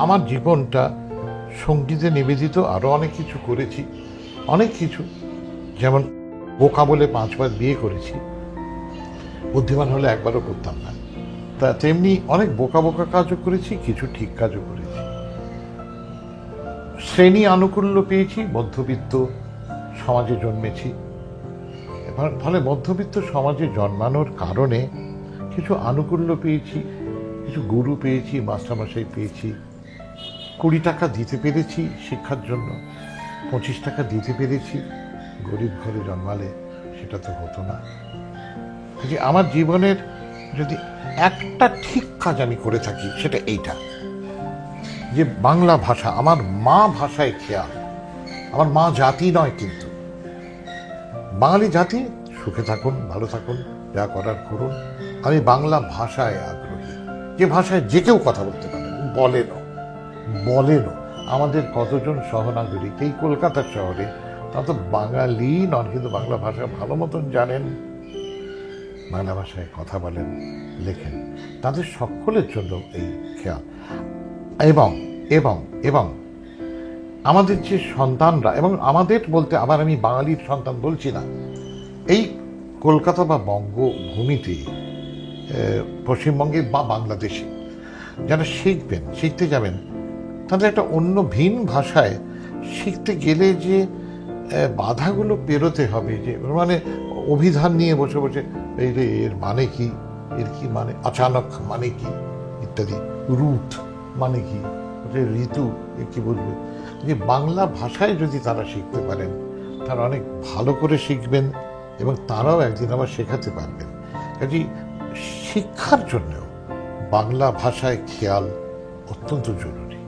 আমার জীবনটা সঙ্গীতে নিবেদিত। আরও অনেক কিছু করেছি, অনেক কিছু, যেমন বোকা বলে 5বার বিয়ে করেছি, বুদ্ধিমান হলে একবারও করতাম না। তা তেমনি অনেক বোকা বোকা কাজও করেছি, কিছু ঠিক কাজও করেছি। শ্রেণী আনুকূল্য পেয়েছি, মধ্যবিত্ত সমাজে জন্মেছি। ফলে মধ্যবিত্ত সমাজে জন্মানোর কারণে কিছু আনুকূল্য পেয়েছি, কিছু গুরু পেয়েছি, মাস্টারমশাই পেয়েছি। 20 টাকা দিতে পেরেছি শিক্ষার জন্য, 25 টাকা দিতে পেরেছি। গরিব ঘরে জন্মালে সেটা তো হতো না। যে আমার জীবনের যদি একটা ঠিক কাজ আমি করে থাকি সেটা এইটা, যে বাংলা ভাষা আমার মা ভাষায় খেয়াল। আমার মা জাতি নয়, কিন্তু বাঙালি জাতি। সুখে থাকুন, ভালো থাকুন, যা করার করুন। আমি বাংলা ভাষায় আগ্রহী, যে ভাষায় যে কেউ কথা বলতে পারেন, বলেনও। আমাদের কতজন সহনাগরিক এই কলকাতা শহরে, তারা তো বাঙালি নন, কিন্তু বাংলা ভাষা ভালো মতন জানেন, বাংলা ভাষায় কথা বলেন, লেখেন। তাদের সকলের জন্য এই খেয়াল। এবং এবং এবং আমাদের যে সন্তানরা, এবং আমাদের বলতে আবার আমি বাঙালির সন্তান বলছি না, এই কলকাতা বা বঙ্গভূমিতে, পশ্চিমবঙ্গে বা বাংলাদেশে যারা শিখবেন, শিখতে যাবেন, তাদের একটা অন্য ভিন ভাষায় শিখতে গেলে যে বাধাগুলো পেরোতে হবে, যে মানে অভিধান নিয়ে বসে বসে এই রে এর মানে কি, এর কি মানে, আচানক মানে কি ইত্যাদি, রুট মানে কি, ঋতু এর কি বলবে। যে বাংলা ভাষায় যদি তারা শিখতে পারেন, তারা অনেক ভালো করে শিখবেন এবং তারাও একদিন আবার শেখাতে পারবেন। কাজেই শিক্ষার জন্যও বাংলা ভাষায় খেয়াল অত্যন্ত জরুরি।